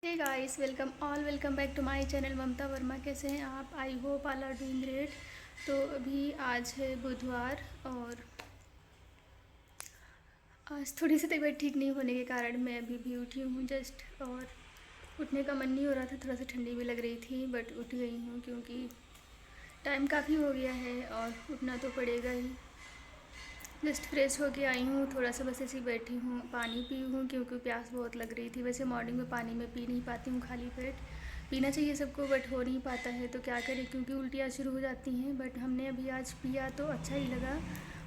Hey guys, welcome back to my channel Mamta Verma. कैसे हैं आप? I hope all are doing great. तो अभी आज है बुधवार और आज थोड़ी सी तबीयत ठीक नहीं होने के कारण मैं अभी भी उठी हूँ जस्ट। और उठने का मन नहीं हो रहा था, थोड़ा सा ठंडी भी लग रही थी, बट उठ गई हूँ क्योंकि टाइम काफ़ी हो गया है और उठना तो पड़ेगा ही। जस्ट फ्रेश होके आई हूँ, थोड़ा सा बस ऐसे ही बैठी हूँ, पानी पी हूँ क्योंकि प्यास बहुत लग रही थी। वैसे मॉर्निंग में पानी में पी नहीं पाती हूँ खाली पेट, पीना चाहिए सबको बट हो नहीं पाता है तो क्या करें, क्योंकि उल्टियाँ शुरू हो जाती हैं। बट हमने अभी आज पिया तो अच्छा ही लगा,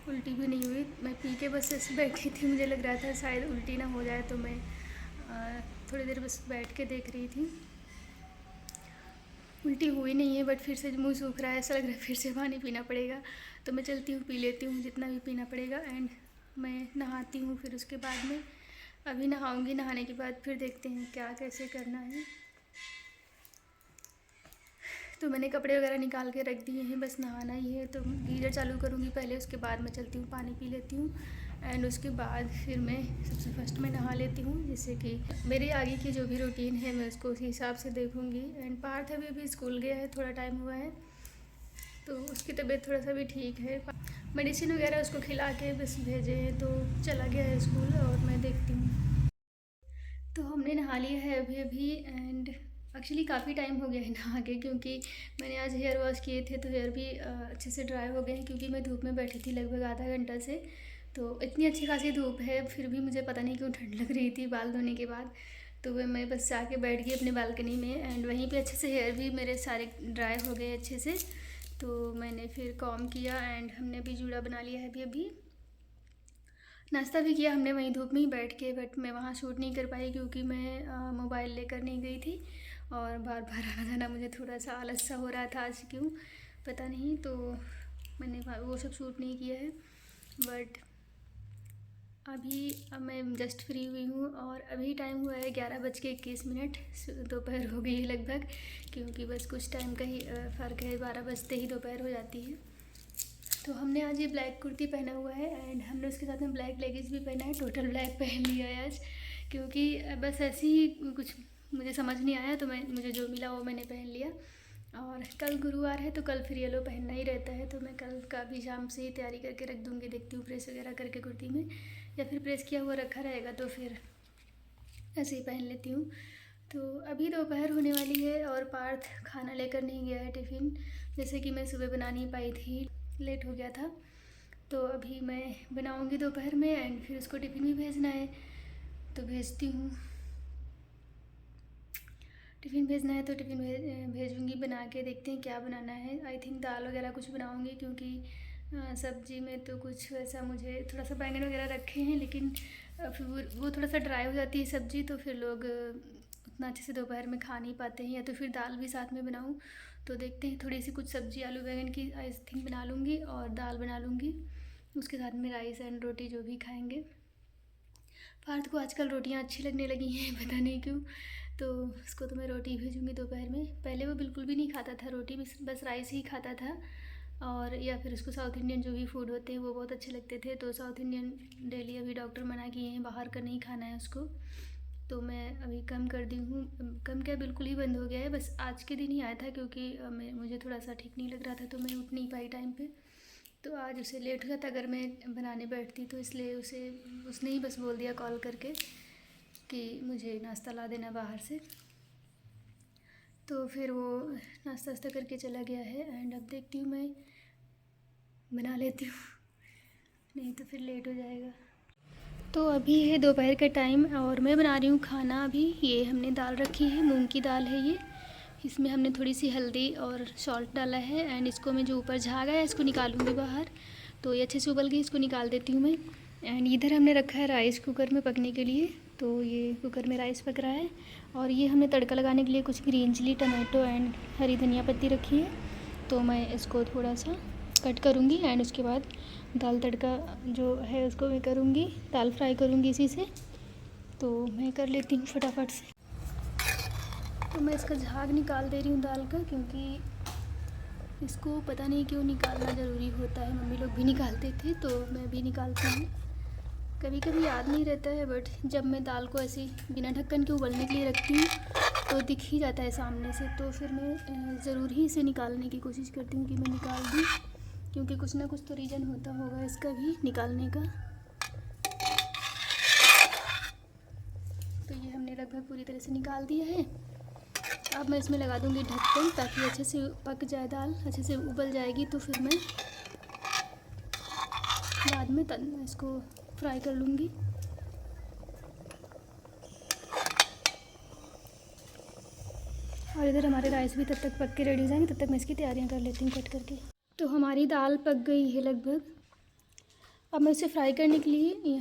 उल्टी भी नहीं हुई। मैं पी के बस ऐसे बैठी थी, मुझे लग रहा था शायद उल्टी ना हो जाए, तो मैं थोड़ी देर बस बैठ के देख रही थी। उल्टी हुई नहीं है बट फिर से मुंह सूख रहा है, ऐसा लग रहा है फिर से पानी पीना पड़ेगा। तो मैं चलती हूँ, पी लेती हूँ जितना भी पीना पड़ेगा एंड मैं नहाती हूँ। फिर उसके बाद में अभी नहाऊंगी, नहाने के बाद फिर देखते हैं क्या कैसे करना है। तो मैंने कपड़े वगैरह निकाल के रख दिए हैं, बस नहाना ही है। तो गीज़र चालू करूँगी पहले, उसके बाद मैं चलती हूँ पानी पी लेती हूँ एंड उसके बाद फिर मैं सबसे फर्स्ट में नहा लेती हूँ, जिससे कि मेरे आगे की जो भी रूटीन है मैं उसको उसी हिसाब से देखूँगी। एंड पार्थ अभी स्कूल गया है, थोड़ा टाइम हुआ है तो उसकी तबीयत थोड़ा सा भी ठीक है। मेडिसिन वगैरह उसको खिला के बस भेजे हैं तो चला गया है स्कूल और मैं देखती हूँ। तो हमने नहा लिया है अभी अभी एंड एक्चुअली काफ़ी टाइम हो गया है नहा के, क्योंकि मैंने आज हेयर वॉश किए थे तो हेयर भी अच्छे से ड्राई हो गए हैं, क्योंकि मैं धूप में बैठी थी लगभग आधा घंटा से। तो इतनी अच्छी खासी धूप है, फिर भी मुझे पता नहीं क्यों ठंड लग रही थी बाल धोने के बाद। तो वह मैं बस जाके बैठ गई अपने बालकनी में एंड वहीं पे अच्छे से हेयर भी मेरे सारे ड्राई हो गए अच्छे से। तो मैंने फिर कॉम किया एंड हमने भी जूड़ा बना लिया है अभी नाश्ता भी किया हमने वहीं धूप में ही बैठ के। बट मैं वहाँ शूट नहीं कर पाई क्योंकि मैं मोबाइल लेकर नहीं गई थी और बार बार आना जाना मुझे थोड़ा सा आलस सा हो रहा था आज, क्यों पता नहीं। तो मैंने वो सब शूट नहीं किया है। बट अभी मैं जस्ट फ्री हुई हूँ और अभी टाइम हुआ है 11:21। दोपहर हो गई है लगभग, क्योंकि बस कुछ टाइम का ही फ़र्क है, 12 बजते ही दोपहर हो जाती है। तो हमने आज ये ब्लैक कुर्ती पहना हुआ है एंड हमने उसके साथ में ब्लैक लेगिंग्स भी पहना है, टोटल ब्लैक पहन लिया है आज, क्योंकि बस ऐसे ही कुछ मुझे समझ नहीं आया तो मुझे जो मिला वो मैंने पहन लिया। और कल गुरुवार है तो कल फिर येलो पहनना ही रहता है, तो मैं कल का भी शाम से ही तैयारी करके रख दूँगी। देखती हूँ प्रेस वगैरह करके कुर्ती में, या फिर प्रेस किया हुआ रखा रहेगा तो फिर ऐसे ही पहन लेती हूँ। तो अभी दोपहर होने वाली है और पार्थ खाना लेकर नहीं गया है टिफ़िन, जैसे कि मैं सुबह बना नहीं पाई थी, लेट हो गया था। तो अभी मैं बनाऊंगी दोपहर में एंड फिर उसको टिफ़िन भी भेजना है, तो भेजती हूँ। टिफ़िन भेजना है तो टिफ़िन भेजूँगी, बना के देखते हैं क्या बनाना है। आई थिंक दाल वगैरह कुछ बनाऊँगी, क्योंकि सब्ज़ी में तो कुछ वैसा मुझे थोड़ा सा बैंगन वगैरह रखे हैं, लेकिन फिर वो थोड़ा सा ड्राई हो जाती है सब्ज़ी, तो फिर लोग उतना अच्छे से दोपहर में खा नहीं पाते हैं। या तो फिर दाल भी साथ में बनाऊँ, तो देखते हैं थोड़ी सी कुछ सब्ज़ी आलू बैंगन की आई थिंक बना लूँगी और दाल बना लूँगी, उसके साथ में राइस एंड रोटी जो भी खाएंगे। पार्थ को आजकल रोटियां अच्छी लगने लगी हैं पता नहीं क्यों, तो उसको तो मैं रोटी भेजूँगी दोपहर में। पहले वो बिल्कुल भी नहीं खाता था रोटी, बस राइस ही खाता था, और या फिर उसको साउथ इंडियन जो भी फूड होते हैं वो बहुत अच्छे लगते थे। तो साउथ इंडियन डेली अभी डॉक्टर मना किए हैं, बाहर का नहीं खाना है उसको। तो मैं अभी कम कर दी हूँ, कम क्या बिल्कुल ही बंद हो गया है। बस आज के दिन ही आया था क्योंकि मुझे थोड़ा सा ठीक नहीं लग रहा था तो मैं उठ नहीं पाई टाइम पे। तो आज उसे लेट हो जाता अगर मैं बनाने बैठती, तो इसलिए उसने ही बस बोल दिया कॉल करके कि मुझे नाश्ता ला देना बाहर से। तो फिर वो नाश्ता वास्ता करके चला गया है एंड अब देखती हूँ मैं बना लेती हूँ, नहीं तो फिर लेट हो जाएगा। तो अभी है दोपहर का टाइम और मैं बना रही हूँ खाना। अभी ये हमने दाल रखी है, मूंग की दाल है ये, इसमें हमने थोड़ी सी हल्दी और सॉल्ट डाला है एंड इसको मैं जो ऊपर झाग है इसको निकालूंगी बाहर। तो ये अच्छे से उबल गई, इसको निकाल देती हूँ मैं। एंड इधर हमने रखा है राइस कुकर में पकने के लिए, तो ये कुकर में राइस पक रहा है। और ये हमने तड़का लगाने के लिए कुछ ग्रीन चिली, टमाटो एंड हरी धनिया पत्ती रखी है, तो मैं इसको थोड़ा सा कट करूँगी एंड उसके बाद दाल तड़का जो है उसको मैं करूँगी, दाल फ्राई करूँगी इसी से। तो मैं कर लेती हूँ फटाफट से। तो मैं इसका झाग निकाल दे रही हूँ दाल का, क्योंकि इसको पता नहीं क्यों निकालना ज़रूरी होता है, मम्मी लोग भी निकालते थे तो मैं भी निकालती हूँ। कभी कभी याद नहीं रहता है, बट जब मैं दाल को ऐसे बिना ढक्कन के उबलने के लिए रखती हूँ तो दिख ही जाता है सामने से, तो फिर मैं ज़रूर ही इसे निकालने की कोशिश करती हूँ कि मैं निकाल दूँ, क्योंकि कुछ ना कुछ तो रीज़न होता होगा इसका भी निकालने का। तो ये हमने लगभग पूरी तरह से निकाल दिया है। अब मैं इसमें लगा दूँगी ढक्कन, ताकि अच्छे से पक जाए दाल, अच्छे से उबल जाएगी। तो फिर मैं बाद में इसको फ्राई कर लूँगी। और इधर हमारे राइस भी तब तक पक के रेडी हो जाएंगे, तब तक मैं इसकी तैयारियां कर लेती हूँ कट करके। तो हमारी दाल पक गई है लगभग। अब मैं इसे फ्राई करने के लिए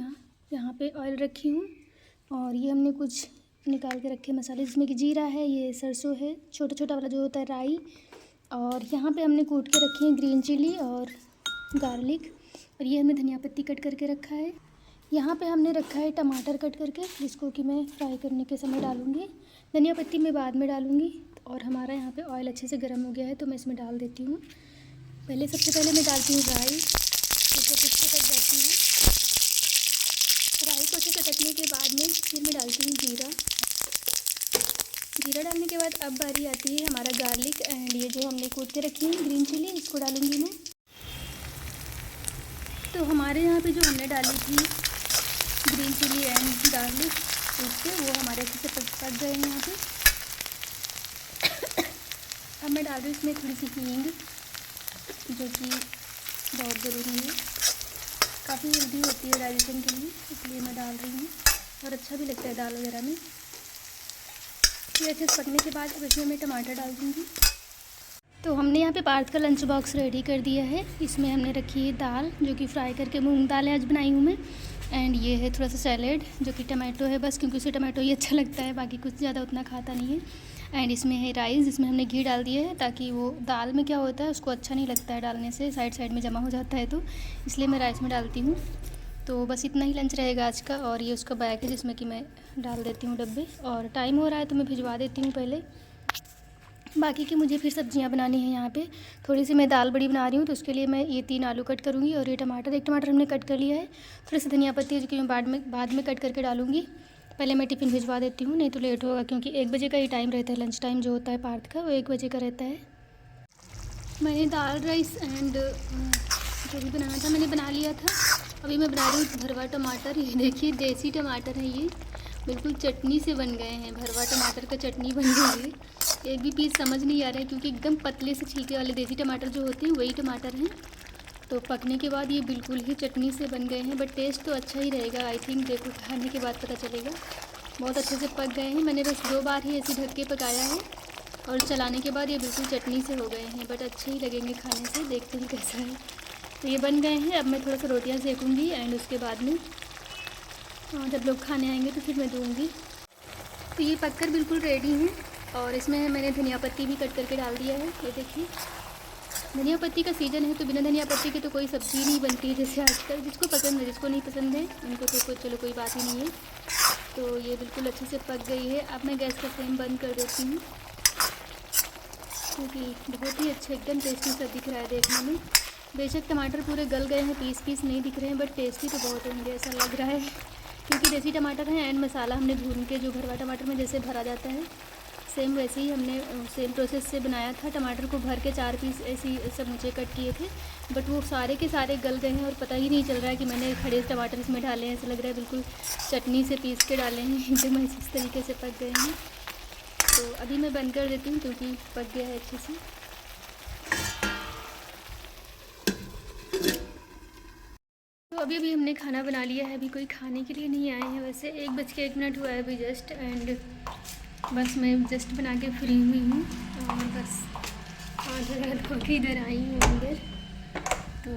यहाँ पे ऑयल रखी हूँ, और ये हमने कुछ निकाल के रखे मसाले, जिसमें कि जीरा है, ये सरसों है, छोटा छोटा वाला जो होता है राई, और यहाँ पे हमने कूट के रखी है ग्रीन चिली और गार्लिक, और ये हमने धनिया पत्ती कट करके रखा है। यहाँ पे हमने रखा है टमाटर कट करके, जिसको कि मैं फ्राई करने के समय डालूँगी। धनिया पत्ती मैं बाद में डालूँगी। और हमारा यहाँ पे ऑयल अच्छे से गर्म हो गया है, तो मैं इसमें डाल देती हूँ। सबसे पहले मैं डालती हूँ राई, जो कुछ कट जाती है। राई को अच्छे से कटने के बाद में फिर मैं डालती हूँ जीरा। जीरा डालने के बाद अब बारी आती है हमारा गार्लिक एंड ये जो हमने कूट के रखी है ग्रीन चिली, इसको डालूँगी मैं। तो हमारे यहाँ पे जो हमने डाली थी ग्रीन चिली एंड गार्लिक कूट के, वो हमारे अच्छे से पक गए हैं यहाँ पे। अब मैं डाल रही हूँ इसमें थोड़ी सी हींग, जो कि बहुत ज़रूरी है, काफ़ी हेल्दी होती है डाइजेशन के लिए, इसलिए मैं डाल रही हूँ, और अच्छा भी लगता है दाल वगैरह में। ये अच्छे से पकने के बाद अब इसमें मैं टमाटर डाल दूँगी। तो हमने यहाँ पे पार्थ का लंच बॉक्स रेडी कर दिया है। इसमें हमने रखी है दाल, जो कि फ्राई करके मूंग दाल आज बनाई हूँ मैं, एंड ये है थोड़ा सा सैलेड, जो कि टमाटो है बस, क्योंकि उसे टमाटो ही अच्छा लगता है, बाकी कुछ ज़्यादा उतना खाता नहीं है। एंड इसमें है राइस, जिसमें हमने घी डाल दिया है, ताकि वो दाल में क्या होता है उसको अच्छा नहीं लगता है डालने से, साइड साइड में जमा हो जाता है, तो इसलिए मैं राइस में डालती हूँ। तो बस इतना ही लंच रहेगा आज का। और ये उसका बैग है, जिसमें कि मैं डाल देती हूँ डब्बे, और टाइम हो रहा है तो मैं भिजवा देती हूँ पहले। बाकी की मुझे फिर सब्जियां बनानी है। यहाँ पे थोड़ी सी मैं दाल बड़ी बना रही हूँ, तो उसके लिए मैं ये 3 आलू कट करूँगी, और ये टमाटर, एक टमाटर हमने कट कर लिया है। थोड़ी सी धनिया पत्ती, जो कि मैं बाद में कट करके डालूँगी। पहले मैं टिफ़िन भिजवा देती हूँ, नहीं तो लेट होगा, क्योंकि 1 बजे का ही टाइम रहता है, लंच टाइम जो होता है पार्थ का, वो 1 बजे का रहता है। मैंने दाल राइस एंड जो भी बनाना था मैंने बना लिया था। अभी मैं बना रही हूँ भरवा टमाटर। ये देखिए देसी टमाटर है, ये बिल्कुल चटनी से बन गए हैं, भरवा टमाटर का चटनी बन गई है। एक भी पीस समझ नहीं आ रहा है, क्योंकि एकदम पतले से छिलके वाले देसी टमाटर जो होते हैं वही टमाटर हैं। तो पकने के बाद ये बिल्कुल ही चटनी से बन गए हैं, बट टेस्ट तो अच्छा ही रहेगा आई थिंक, देखो खाने के बाद पता चलेगा। बहुत अच्छे से पक गए हैं, मैंने बस 2 बार ही ऐसे ढक के पकाया है, और चलाने के बाद ये बिल्कुल चटनी से हो गए हैं, बट अच्छे ही लगेंगे खाने से, देखते हैं कैसा है। तो ये बन गए हैं। अब मैं थोड़ा सा रोटियाँ सेकूँगी, एंड उसके बाद में जब लोग खाने आएंगे तो फिर मैं दूँगी। तो ये पककर बिल्कुल रेडी हैं, और इसमें मैंने धनिया पत्ती भी कट करके डाल दिया है। ये देखिए धनिया पत्ती का सीज़न है, तो बिना धनिया पत्ती के तो कोई सब्ज़ी नहीं बनती है, जैसे आजकल। जिसको पसंद है, जिसको नहीं पसंद है उनको तो चलो कोई बात ही नहीं है। तो ये बिल्कुल अच्छे से पक गई है। अब मैं गैस का फ्लेम बंद कर देती हूँ, क्योंकि बहुत ही अच्छा एकदम टेस्टी सा दिख रहा है देखने में। बेशक टमाटर पूरे गल गए हैं, पीस नहीं दिख रहे हैं, बट टेस्टी तो बहुत होंगे ऐसा लग रहा है, क्योंकि देसी टमाटर हैं। एंड मसाला हमने भून के, जो भरवा टमाटर में जैसे भरा जाता है, सेम वैसे ही हमने सेम प्रोसेस से बनाया था। टमाटर को भर के 4 पीस ऐसी समूचे कट किए थे, बट वो सारे के सारे गल गए हैं, और पता ही नहीं चल रहा है कि मैंने खड़े टमाटर इसमें डाले हैं। ऐसा लग रहा है बिल्कुल चटनी से पीस के डाले हैं, एकदम इस तरीके से पक गए हैं। तो अभी मैं बंद कर देती हूँ, क्योंकि पक गया है अच्छे से। तो अभी हमने खाना बना लिया है, अभी कोई खाने के लिए नहीं आए हैं। वैसे 1:01 हुआ है अभी जस्ट, एंड बस मैं जस्ट बना के फ्री हुई हूँ, और बस 5 रात होकर इधर आई हूँ अंदर। तो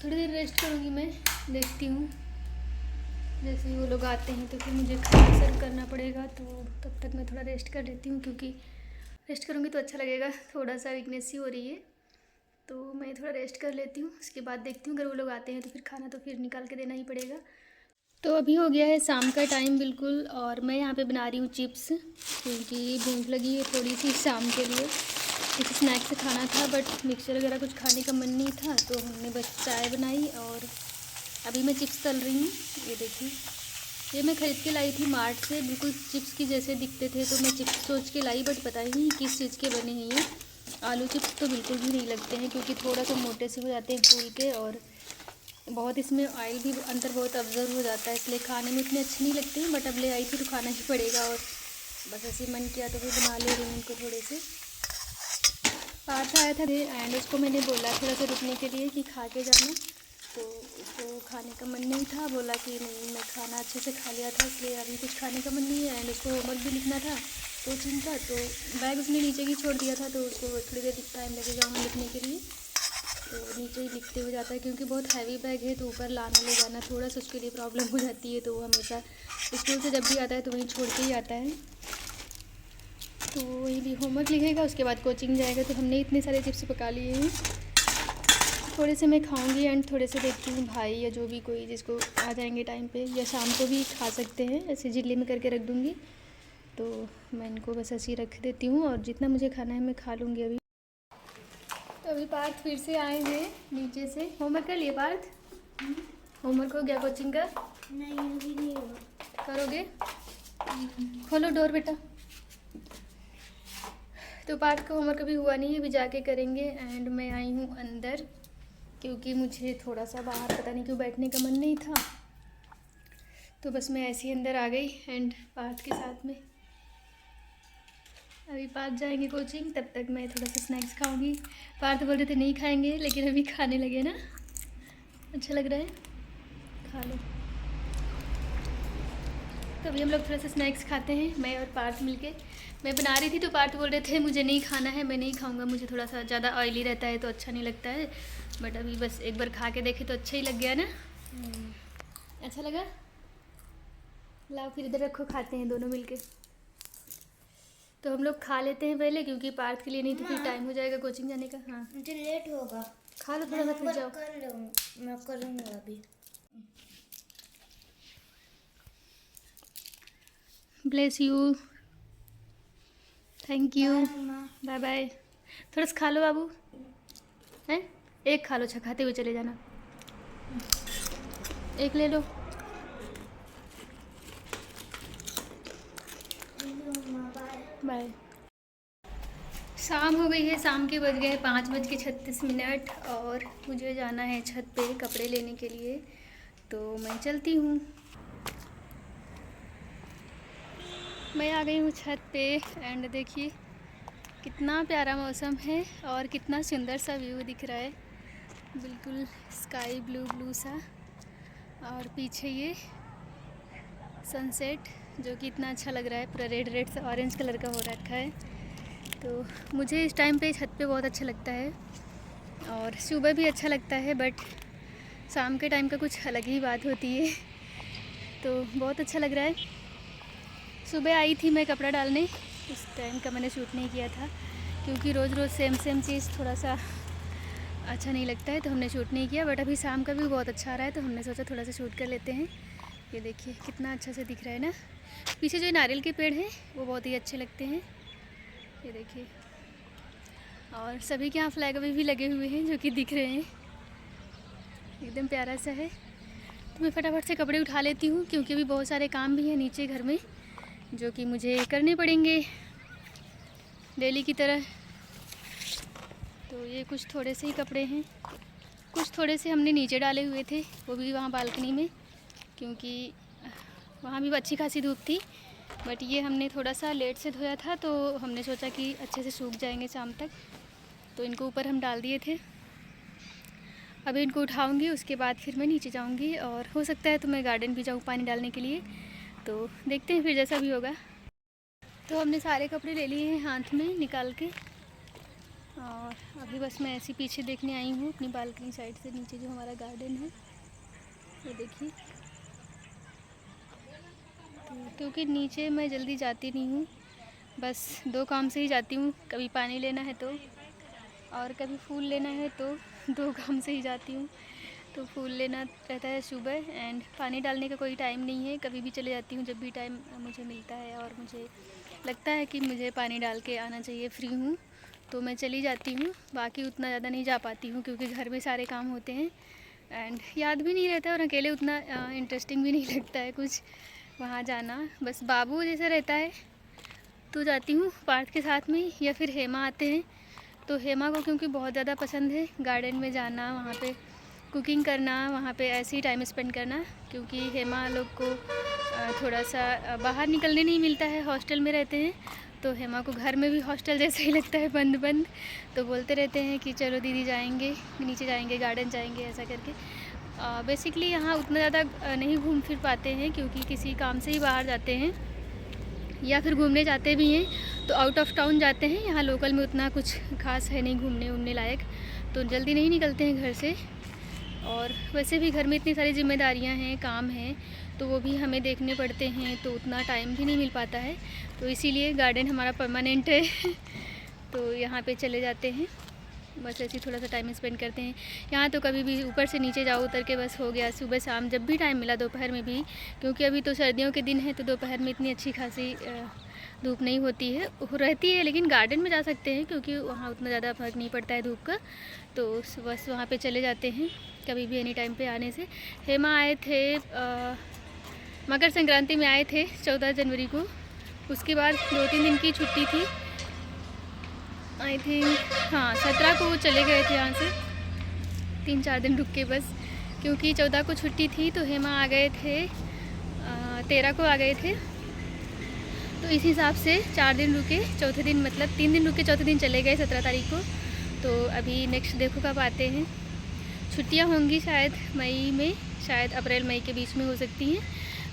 थोड़ी देर रेस्ट करूँगी मैं, देखती हूँ जैसे ही वो लोग आते हैं तो फिर मुझे खाना सर्व करना पड़ेगा। तो तब तक मैं थोड़ा रेस्ट कर लेती हूँ, क्योंकि रेस्ट करूँगी तो अच्छा लगेगा। थोड़ा सा वीकनेस ही हो रही है, तो मैं थोड़ा रेस्ट कर लेती हूँ। उसके बाद देखती हूँ, अगर वो लोग आते हैं तो फिर खाना तो फिर निकाल के देना ही पड़ेगा। तो अभी हो गया है शाम का टाइम बिल्कुल, और मैं यहाँ पे बना रही हूँ चिप्स, क्योंकि भूख लगी है थोड़ी सी शाम के लिए। कुछ स्नैक्स से खाना था, बट मिक्सचर वगैरह कुछ खाने का मन नहीं था, तो हमने बस चाय बनाई और अभी मैं चिप्स तल रही हूँ। ये देखिए, ये मैं ख़रीद के लाई थी मार्ट से, बिल्कुल चिप्स की जैसे दिखते थे, तो मैं चिप्स सोच के लाई, बट पता ही नहीं किस चीज़ के बने हैं ये। आलू चिप्स तो बिल्कुल भी नहीं लगते हैं, क्योंकि थोड़ा सा मोटे से हो जाते हैं फूल के, और बहुत इसमें ऑयल भी अंदर बहुत ऑब्जर्व हो जाता है, इसलिए खाने में इतने अच्छे नहीं लगते हैं। बट अब ले आई थी तो खाना ही पड़ेगा, और बस ऐसे मन किया तो फिर बना ले रही हूँ इनको थोड़े से। पार्थ आया था एंड उसको मैंने बोला थोड़ा सा रुकने के लिए कि खा के जाना, तो उसको खाने का मन नहीं था, बोला कि नहीं मैं खाना अच्छे से खा लिया था इसलिए अभी कुछ खाने का मन नहीं है। एंड उसको होमवर्क भी लिखना था कोचिंग का, तो बैग उसने नीचे ही छोड़ दिया था, तो उसको थोड़ी देर टाइम लगेगा वहाँ लिखने के लिए, तो नीचे ही लिखते हुए जाता है, क्योंकि बहुत हैवी बैग है, तो ऊपर लाना ले जाना थोड़ा सा उसके लिए प्रॉब्लम हो जाती है। तो वो हमेशा स्कूल से जब भी आता है तो वहीं छोड़ के ही आता है, तो वही भी होमवर्क लिखेगा, उसके बाद कोचिंग जाएगा। तो हमने इतने सारे चिप्स पका लिए हैं, थोड़े से मैं खाऊंगी एंड थोड़े से देखती हूँ भाई या जो भी कोई जिसको आ जाएंगे टाइम पे, या शाम को भी खा सकते हैं, ऐसे जिले में करके रख दूँगी। तो मैं इनको बस ऐसे ही रख देती हूँ, और जितना मुझे खाना है मैं खा लूँगी अभी। तो अभी पार्थ फिर से आए हैं नीचे से। होमवर्क कर लिए पार्थ? होमवर्क हो गया कोचिंग का? नहीं, अभी नहीं हुआ। करोगे? खोलो डोर बेटा। तो पार्थ का होमवर्क अभी हुआ नहीं है, अभी जाके करेंगे। एंड मैं आई हूँ अंदर, क्योंकि मुझे थोड़ा सा बाहर पता नहीं क्यों बैठने का मन नहीं था, तो बस मैं ऐसे ही अंदर आ गई एंड पार्थ के साथ में। अभी पार्थ जाएंगे कोचिंग, तब तक मैं थोड़ा सा स्नैक्स खाऊंगी। पार्थ बोल रहे थे नहीं खाएंगे, लेकिन अभी खाने लगे ना, अच्छा लग रहा है, खा लो। तो अभी हम लोग थोड़ा सा स्नैक्स खाते हैं, मैं और पार्थ मिलके। मैं बना रही थी तो पार्थ बोल रहे थे मुझे नहीं खाना है, मैं नहीं खाऊंगा, मुझे थोड़ा सा ज़्यादा ऑयली रहता है तो अच्छा नहीं लगता है। बट अभी बस एक बार खा के देखे तो अच्छा ही लग गया ना। अच्छा लगा? लाओ फिर इधर रखो, खाते हैं दोनों मिलके। तो हम लोग खा लेते हैं पहले, क्योंकि पार्थ के लिए नहीं तो फिर टाइम हो जाएगा कोचिंग जाने का। हाँ मुझे लेट होगा। खा लो थोड़ा सा फिर जाओ। कर लूँगी, मैं करूँगा अभी। Bless you, thank you, mamma. Bye bye. थोड़ा सा खा लो बाबू, हैं? एक खा लो, अच्छा खाते हुए चले जाना, एक ले लो। बाय। शाम हो गई है, शाम के बज गए 5:36, और मुझे जाना है छत पे कपड़े लेने के लिए, तो मैं चलती हूँ। मैं आ गई हूँ छत पे एंड देखिए कितना प्यारा मौसम है और कितना सुंदर सा व्यू दिख रहा है, बिल्कुल स्काई ब्लू ब्लू सा, और पीछे ये सनसेट जो कि इतना अच्छा लग रहा है, पूरा रेड रेड से ऑरेंज कलर का हो रखा है। तो मुझे इस टाइम पे छत पे बहुत अच्छा लगता है, और सुबह भी अच्छा लगता है, बट शाम के टाइम का कुछ अलग ही बात होती है। तो बहुत अच्छा लग रहा है। सुबह आई थी मैं कपड़ा डालने, उस टाइम का मैंने शूट नहीं किया था, क्योंकि रोज़ रोज़ सेम चीज़ थोड़ा सा अच्छा नहीं लगता है, तो हमने शूट नहीं किया। बट अभी शाम का भी बहुत अच्छा आ रहा है, तो हमने सोचा थोड़ा सा शूट कर लेते हैं। ये देखिए कितना अच्छा से दिख रहा है ना, पीछे जो नारियल के पेड़ हैं वो बहुत ही अच्छे लगते हैं, ये देखिए। और सभी के यहाँ फ्लैग अभी भी लगे हुए हैं जो कि दिख रहे हैं, एकदम प्यारा सा है। तो मैं फटाफट से कपड़े उठा लेती हूँ, क्योंकि अभी बहुत सारे काम भी हैं नीचे घर में जो कि मुझे करने पड़ेंगे डेली की तरह। तो ये कुछ थोड़े से ही कपड़े हैं, कुछ थोड़े से हमने नीचे डाले हुए थे, वो भी वहाँ बालकनी में, क्योंकि वहाँ भी अच्छी खासी धूप थी। बट ये हमने थोड़ा सा लेट से धोया था, तो हमने सोचा कि अच्छे से सूख जाएंगे शाम तक, तो इनको ऊपर हम डाल दिए थे। अभी इनको उठाऊंगी, उसके बाद फिर मैं नीचे जाऊंगी, और हो सकता है तो मैं गार्डन भी जाऊँ पानी डालने के लिए, तो देखते हैं फिर जैसा भी होगा। तो हमने सारे कपड़े ले लिए हैं हाथ में निकाल के, और अभी बस मैं ऐसी पीछे देखने आई हूँ अपनी बालकनी साइड से, नीचे जो हमारा गार्डन है वो देखिए। तो क्योंकि नीचे मैं जल्दी जाती नहीं हूँ, बस 2 काम से ही जाती हूँ, कभी पानी लेना है तो, और कभी फूल लेना है, तो 2 काम से ही जाती हूँ। तो फूल लेना रहता है सुबह, एंड पानी डालने का कोई टाइम नहीं है, कभी भी चले जाती हूँ जब भी टाइम मुझे मिलता है, और मुझे लगता है कि मुझे पानी डाल के आना चाहिए, फ्री हूँ तो मैं चली जाती हूँ। बाकी उतना ज़्यादा नहीं जा पाती हूँ, क्योंकि घर में सारे काम होते हैं, एंड याद भी नहीं रहता और अकेले उतना इंटरेस्टिंग भी नहीं लगता है कुछ वहाँ जाना। बस बाबू जैसा रहता है तो जाती हूँ पार्थ के साथ में, या फिर हेमा आते हैं तो हेमा को क्योंकि बहुत ज़्यादा पसंद है गार्डन में जाना, वहाँ पे कुकिंग करना, वहाँ पे ऐसे ही टाइम स्पेंड करना, क्योंकि हेमा लोग को थोड़ा सा बाहर निकलने नहीं मिलता है, हॉस्टल में रहते हैं। तो हेमा को घर में भी हॉस्टल जैसा ही लगता है, बंद बंद। तो बोलते रहते हैं कि चलो दीदी जाएंगे, नीचे जाएंगे, गार्डन जाएंगे, ऐसा करके। बेसिकली यहाँ उतना ज़्यादा नहीं घूम फिर पाते हैं क्योंकि किसी काम से ही बाहर जाते हैं या फिर घूमने जाते भी हैं तो आउट ऑफ टाउन जाते हैं। यहाँ लोकल में उतना कुछ खास है नहीं घूमने उमने लायक, तो जल्दी नहीं निकलते हैं घर से। और वैसे भी घर में इतनी सारी जिम्मेदारियाँ हैं, काम हैं, तो वो भी हमें देखने पड़ते हैं, तो उतना टाइम भी नहीं मिल पाता है। तो इसीलिए गार्डन हमारा परमानेंट है तो यहाँ पे चले जाते हैं, बस ऐसे ही थोड़ा सा टाइम स्पेंड करते हैं। यहाँ तो कभी भी ऊपर से नीचे जाओ, उतर के बस हो गया, सुबह शाम जब भी टाइम मिला, दोपहर में भी, क्योंकि अभी तो सर्दियों के दिन है तो दोपहर में इतनी अच्छी खासी धूप नहीं होती है, रहती है, लेकिन गार्डन में जा सकते हैं क्योंकि वहाँ उतना ज़्यादा फर्क नहीं पड़ता है धूप का। तो बस वहाँ पे चले जाते हैं कभी भी एनी टाइम पे आने से। हेमा आए थे मकर संक्रांति में आए थे 14 जनवरी को, उसके बाद 2-3 दिन की छुट्टी थी, आई थिंक हाँ 17 को वो चले गए थे यहाँ से, 3-4 दिन रुक के बस, क्योंकि 14 को छुट्टी थी तो हेमा आ गए थे 13 को आ गए थे। तो इस हिसाब से 4 दिन रुके, चौथे दिन मतलब 3 दिन रुके, चौथे दिन चले गए 17 तारीख को। तो अभी नेक्स्ट देखो कब आते हैं। छुट्टियाँ होंगी शायद मई में, शायद अप्रैल मई के बीच में हो सकती हैं,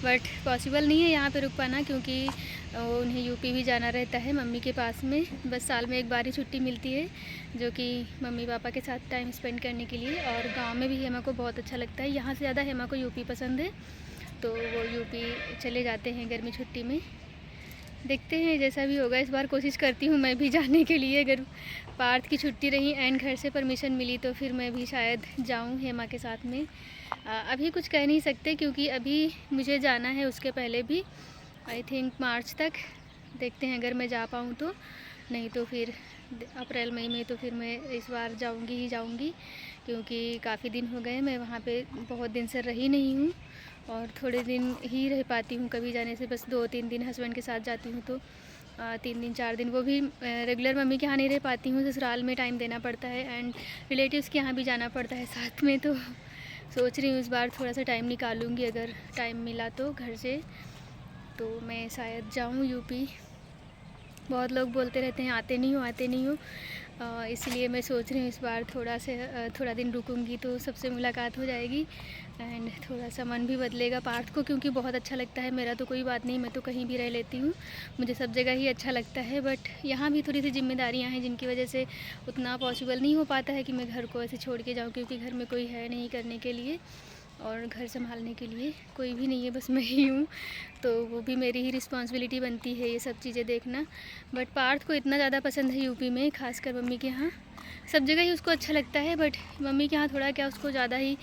बट पॉसिबल नहीं है यहाँ पे रुक पाना क्योंकि उन्हें यूपी भी जाना रहता है मम्मी के पास में। बस साल में एक बार ही छुट्टी मिलती है जो कि मम्मी पापा के साथ टाइम स्पेंड करने के लिए। और गांव में भी हेमा को बहुत अच्छा लगता है, यहाँ से ज़्यादा हेमा को यूपी पसंद है, तो वो यूपी चले जाते हैं गर्मी छुट्टी में। देखते हैं जैसा भी होगा, इस बार कोशिश करती हूँ मैं भी जाने के लिए। अगर पार्थ की छुट्टी रही एंड घर से परमिशन मिली तो फिर मैं भी शायद जाऊँ हेमा के साथ में। अभी कुछ कह नहीं सकते क्योंकि अभी मुझे जाना है उसके पहले भी, आई थिंक मार्च तक। देखते हैं अगर मैं जा पाऊँ तो, नहीं तो फिर अप्रैल मई में तो फिर मैं इस बार जाऊँगी ही जाऊँगी, क्योंकि काफ़ी दिन हो गए मैं वहाँ पे बहुत दिन से रही नहीं हूँ और थोड़े दिन ही रह पाती हूँ कभी जाने से, बस 2-3 दिन हस्बैंड के साथ जाती हूँ तो 3 दिन 4 दिन, वो भी रेगुलर मम्मी के यहाँ नहीं रह पाती हूँ, ससुराल में टाइम देना पड़ता है एंड रिलेटिव्स के यहाँ भी जाना पड़ता है साथ में। तो सोच रही हूँ इस बार थोड़ा सा टाइम निकालूंगी, अगर टाइम मिला तो घर से, तो मैं शायद जाऊँ यूपी। बहुत लोग बोलते रहते हैं आते नहीं हो आते नहीं हो, इसलिए मैं सोच रही हूँ इस बार थोड़ा दिन रुकूंगी तो सबसे मुलाकात हो जाएगी एंड थोड़ा सा मन भी बदलेगा पार्थ को, क्योंकि बहुत अच्छा लगता है। मेरा तो कोई बात नहीं, मैं तो कहीं भी रह लेती हूँ, मुझे सब जगह ही अच्छा लगता है, बट यहाँ भी थोड़ी सी जिम्मेदारियाँ हैं जिनकी वजह से उतना पॉसिबल नहीं हो पाता है कि मैं घर को ऐसे छोड़ के जाऊँ, क्योंकि घर में कोई है नहीं करने के लिए और घर संभालने के लिए कोई भी नहीं है, बस मैं ही हूँ। तो वो भी मेरी ही रिस्पॉन्सिबिलिटी बनती है ये सब चीज़ें देखना। बट पार्थ को इतना ज़्यादा पसंद है यूपी में, खासकर मम्मी के यहाँ, सब जगह ही उसको अच्छा लगता है, बट मम्मी के यहाँ थोड़ा क्या उसको ज़्यादा ही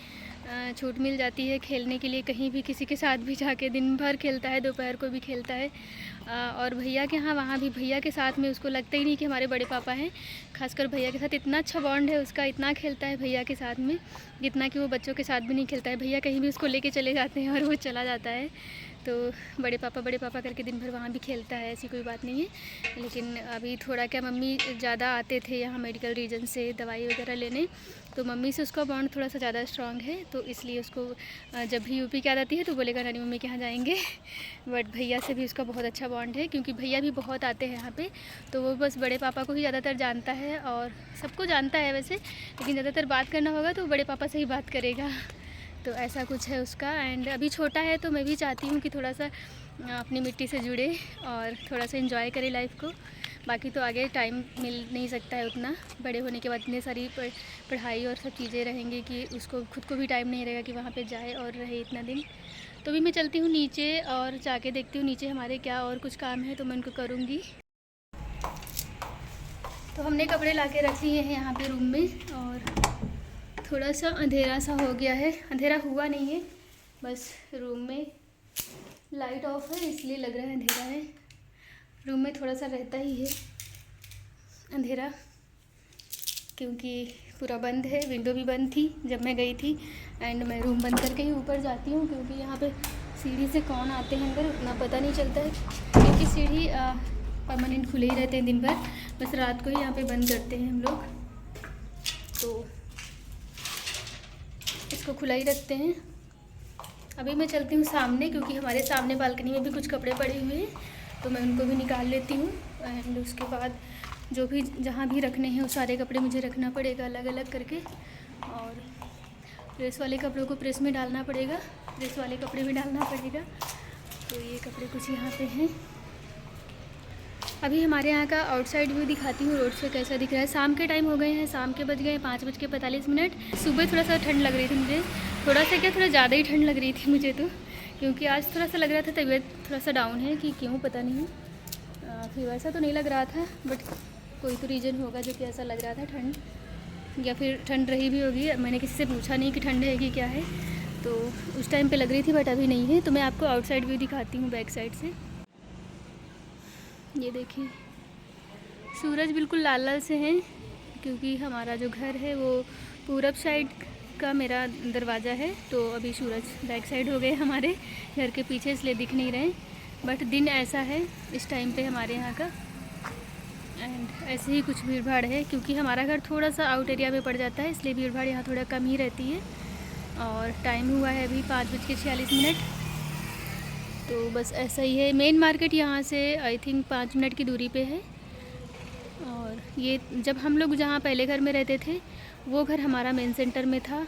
छूट मिल जाती है खेलने के लिए, कहीं भी किसी के साथ भी जाके दिन भर खेलता है, दोपहर को भी खेलता है। और भैया के यहाँ, वहाँ भी भैया के साथ में उसको लगता ही नहीं कि हमारे बड़े पापा हैं, खासकर भैया के साथ इतना अच्छा बॉन्ड है उसका, इतना खेलता है भैया के साथ में जितना कि वो बच्चों के साथ भी नहीं खेलता है। भैया कहीं भी उसको लेके चले जाते हैं और वो चला जाता है, तो बड़े पापा करके दिन भर वहाँ भी खेलता है, ऐसी कोई बात नहीं है। लेकिन अभी थोड़ा क्या मम्मी ज़्यादा आते थे यहाँ मेडिकल रीजन से दवाई वगैरह लेने, तो मम्मी से उसका बॉन्ड थोड़ा सा ज़्यादा स्ट्रॉन्ग है, तो इसलिए उसको जब भी यूपी की आ जाती है तो बोलेगा नानी मम्मी के यहाँ जाएंगे। बट भैया से भी उसका बहुत अच्छा बॉन्ड है, क्योंकि भैया भी बहुत आते हैं यहाँ पे, तो वो बस बड़े पापा को ही ज़्यादातर जानता है और सबको जानता है वैसे, लेकिन ज़्यादातर बात करना होगा तो बड़े पापा से ही बात करेगा, तो ऐसा कुछ है उसका। एंड अभी छोटा है तो मैं भी चाहती हूँ कि थोड़ा सा अपनी मिट्टी से जुड़े और थोड़ा सा एंजॉय करे लाइफ को। बाकी तो आगे टाइम मिल नहीं सकता है उतना, बड़े होने के बाद इतनी सारी पढ़ाई और सब चीज़ें रहेंगी कि उसको खुद को भी टाइम नहीं रहेगा कि वहाँ पे जाए और रहे इतना दिन। तो भी मैं चलती हूँ नीचे और जाके देखती हूँ नीचे हमारे क्या और कुछ काम है तो मैं उनको करूँगी। तो हमने कपड़े ला के रख लिए हैं यहाँ पे रूम में, और थोड़ा सा अंधेरा सा हो गया है, अंधेरा हुआ नहीं है, बस रूम में लाइट ऑफ है इसलिए लग रहा है अंधेरा है। रूम में थोड़ा सा रहता ही है अंधेरा, क्योंकि पूरा बंद है, विंडो भी बंद थी जब मैं गई थी। एंड मैं रूम बंद करके ही ऊपर जाती हूँ क्योंकि यहाँ पे सीढ़ी से कौन आते हैं अंदर उतना पता नहीं चलता है, क्योंकि सीढ़ी परमानेंट खुले ही रहते हैं दिन भर, बस रात को ही यहाँ पे बंद करते हैं हम लोग, तो इसको खुला ही रखते हैं। अभी मैं चलती हूँ सामने क्योंकि हमारे सामने बालकनी में भी कुछ कपड़े पड़े हुए हैं, तो मैं उनको भी निकाल लेती हूँ। एंड उसके बाद जो भी जहाँ भी रखने हैं वो सारे कपड़े मुझे रखना पड़ेगा अलग अलग करके, और प्रेस वाले कपड़ों को प्रेस में डालना पड़ेगा, प्रेस वाले कपड़े भी डालना पड़ेगा। तो ये कपड़े कुछ यहाँ पे हैं। अभी हमारे यहाँ का आउटसाइड व्यू दिखाती हूँ, रोड से कैसा दिख रहा है। शाम के टाइम हो गए हैं, शाम के बज गए 5:45। सुबह थोड़ा सा ठंड लग रही थी मुझे, थोड़ा सा क्या थोड़ा ज़्यादा ही ठंड लग रही थी मुझे तो, क्योंकि आज थोड़ा सा लग रहा था तबीयत थोड़ा सा डाउन है कि क्यों पता नहीं, फीवर सा तो नहीं लग रहा था, बट कोई तो रीज़न होगा जो कि ऐसा लग रहा था ठंड, या फिर ठंड रही भी होगी। मैंने किसी से पूछा नहीं कि ठंड है कि क्या है, तो उस टाइम पे लग रही थी बट अभी नहीं है। तो मैं आपको आउटसाइड व्यू दिखाती हूँ बैक साइड से। ये देखिए सूरज बिल्कुल लाल लाल से हैं, क्योंकि हमारा जो घर है वो पूरब साइड का मेरा दरवाज़ा है, तो अभी सूरज बैक साइड हो गए हमारे घर के पीछे, इसलिए दिख नहीं रहे। बट दिन ऐसा है इस टाइम पे हमारे यहाँ का। एंड ऐसे ही कुछ भीड़ भाड़ है, क्योंकि हमारा घर थोड़ा सा आउट एरिया में पड़ जाता है, इसलिए भीड़ भाड़ यहाँ थोड़ा कम ही रहती है। और टाइम हुआ है अभी 5:46, तो बस ऐसा ही है। मेन मार्केट यहाँ से आई थिंक 5 मिनट की दूरी पे है। और ये जब हम लोग जहाँ पहले घर में रहते थे वो घर हमारा मेन सेंटर में था,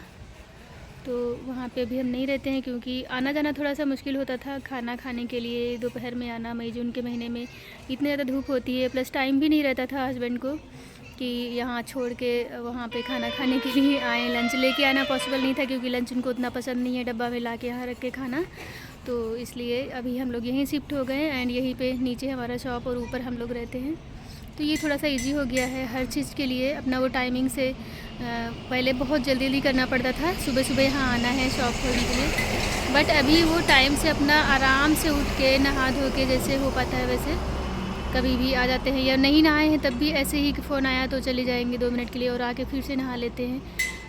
तो वहाँ पे अभी हम नहीं रहते हैं, क्योंकि आना जाना थोड़ा सा मुश्किल होता था खाना खाने के लिए। दोपहर में आना, मई जून के महीने में इतनी ज़्यादा धूप होती है, प्लस टाइम भी नहीं रहता था हस्बैंड को कि यहाँ छोड़ के वहाँ पे खाना खाने के लिए आएँ। लंच लेके आना पॉसिबल नहीं था, क्योंकि लंच उनको उतना पसंद नहीं है डब्बा में ला के यहाँ रख के खाना, तो इसलिए अभी हम लोग यहीं शिफ्ट हो गए। एंड यहीं पे नीचे हमारा शॉप और ऊपर हम लोग रहते हैं, तो ये थोड़ा सा इजी हो गया है हर चीज़ के लिए। अपना वो टाइमिंग से पहले बहुत जल्दी जल्दी करना पड़ता था, सुबह सुबह यहाँ आना है शॉप खोलने के लिए, बट अभी वो टाइम से अपना आराम से उठ के नहा धो के जैसे हो पाता है वैसे कभी भी आ जाते हैं, या नहीं नहाए हैं तब भी ऐसे ही फ़ोन आया तो चले जाएंगे 2 मिनट के लिए और आके फिर से नहा लेते हैं।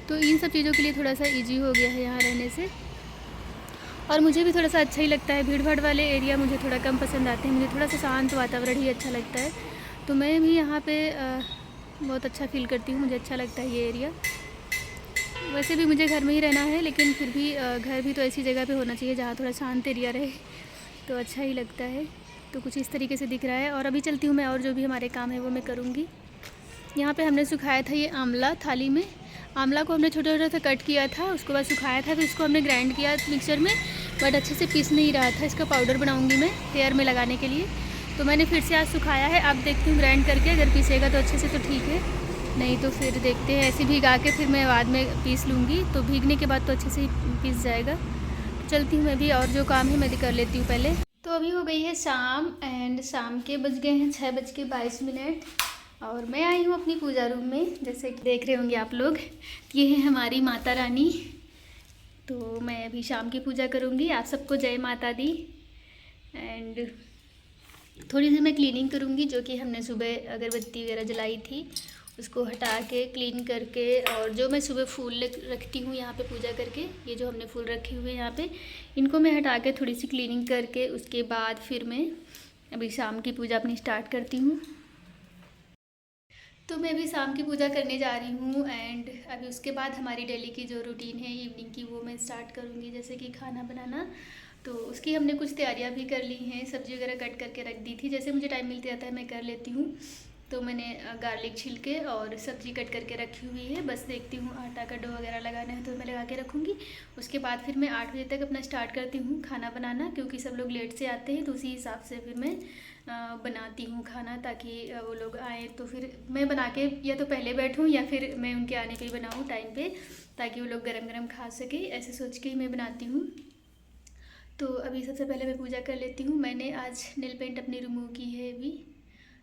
तो इन सब चीज़ों के लिए थोड़ा सा ईजी हो गया है यहाँ रहने से, और मुझे भी थोड़ा सा अच्छा ही लगता है। भीड़ भाड़ वाले एरिया मुझे थोड़ा कम पसंद आते हैं, मुझे थोड़ा सा शांत वातावरण ही अच्छा लगता है, तो मैं भी यहाँ पे बहुत अच्छा फील करती हूँ, मुझे अच्छा लगता है ये एरिया। वैसे भी मुझे घर में ही रहना है, लेकिन फिर भी घर भी तो ऐसी जगह पे होना चाहिए जहाँ थोड़ा शांत एरिया रहे, तो अच्छा ही लगता है। तो कुछ इस तरीके से दिख रहा है, और अभी चलती हूँ मैं, और जो भी हमारे काम है वो मैं करूँगी। यहाँ पे हमने सुखाया था ये आंवला थाली में, आंवला को हमने छोटा छोटा सा कट किया था, उसके बाद सुखाया था, फिर इसको हमने ग्राइंड किया मिक्सर में, बट अच्छे से पीस नहीं रहा था। इसका पाउडर बनाऊँगी मैं हेयर में लगाने के लिए, तो मैंने फिर से आज सुखाया है। अब देखती हूँ ग्राइंड करके, अगर पीसेगा तो अच्छे से तो ठीक है, नहीं तो फिर देखते हैं। ऐसे भिगा के फिर मैं बाद में पीस लूँगी, तो भीगने के बाद तो अच्छे से ही पीस जाएगा। तो चलती हूँ मैं भी, और जो काम है मैं कर लेती हूँ पहले। तो अभी हो गई है शाम, एंड शाम के बज गए हैं 6:22, और मैं आई हूँ अपनी पूजा रूम में। जैसे कि देख रहे होंगे आप लोग, ये है हमारी माता रानी। तो मैं अभी शाम की पूजा करूँगी। आप सबको जय माता दी। एंड थोड़ी सी मैं क्लीनिंग करूँगी, जो कि हमने सुबह अगरबत्ती वगैरह जलाई थी उसको हटा के क्लीन करके, और जो मैं सुबह फूल रखती हूँ यहाँ पे पूजा करके, ये जो हमने फूल रखे हुए हैं यहाँ पे, इनको मैं हटा के थोड़ी सी क्लीनिंग करके उसके बाद फिर मैं अभी शाम की पूजा अपनी स्टार्ट करती हूँ। तो मैं अभी शाम की पूजा करने जा रही हूँ, एंड अभी उसके बाद हमारी डेली की जो रूटीन है इवनिंग की वो मैं स्टार्ट करूँगी, जैसे कि खाना बनाना। तो उसकी हमने कुछ तैयारियां भी कर ली हैं, सब्ज़ी वगैरह कट करके रख दी थी, जैसे मुझे टाइम मिलता रहता है मैं कर लेती हूँ। तो मैंने गार्लिक छिलके और सब्ज़ी कट करके रखी हुई है, बस देखती हूँ आटा का डो वगैरह लगाना है तो मैं लगा के रखूँगी। उसके बाद फिर मैं 8 बजे तक अपना स्टार्ट करती हूँ खाना बनाना, क्योंकि सब लोग लेट से आते हैं, तो उसी हिसाब से फिर मैं बनाती हूँ खाना, ताकि वो लोग आए तो फिर मैं बना के या तो पहले बैठूँ या फिर मैं उनके आने पे बनाऊँ टाइम पे, ताकि वो लोग गरम गरम खा सके, ऐसे सोच के ही मैं बनाती हूँ। तो अभी सबसे पहले मैं पूजा कर लेती हूँ। मैंने आज नेल पेंट अपनी रिमूव की है अभी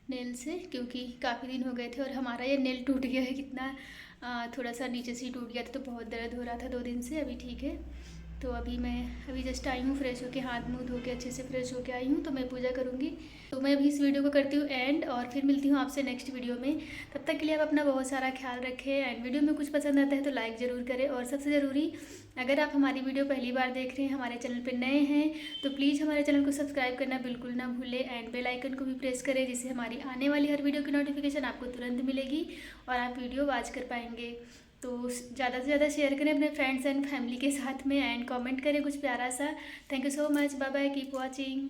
नेल से, क्योंकि काफ़ी दिन हो गए थे और हमारा ये नेल टूट गया है, कितना थोड़ा सा नीचे से ही टूट गया था, तो बहुत दर्द हो रहा था 2 दिन से। अभी ठीक है, तो अभी जस्ट आई हूँ, फ्रेश होके हाथ मुँह धो के अच्छे से फ्रेश होके आई हूँ, तो मैं पूजा करूँगी। तो मैं अभी इस वीडियो को करती हूँ एंड, और फिर मिलती हूँ आपसे नेक्स्ट वीडियो में। तब तक के लिए आप अपना बहुत सारा ख्याल रखें एंड वीडियो में कुछ पसंद आता है तो लाइक ज़रूर करें। और सबसे ज़रूरी, अगर आप हमारी वीडियो पहली बार देख रहे हैं, हमारे चैनल पर नए हैं, तो प्लीज़ हमारे चैनल को सब्सक्राइब करना बिल्कुल ना भूलें एंड बेल आइकन को भी प्रेस करें, जिससे हमारी आने वाली हर वीडियो की नोटिफिकेशन आपको तुरंत मिलेगी और आप वीडियो वॉच कर पाएंगे। तो ज़्यादा से ज़्यादा शेयर करें अपने फ्रेंड्स एंड फैमिली के साथ में एंड कमेंट करें कुछ प्यारा सा। Thank you so much, bye bye, keep watching.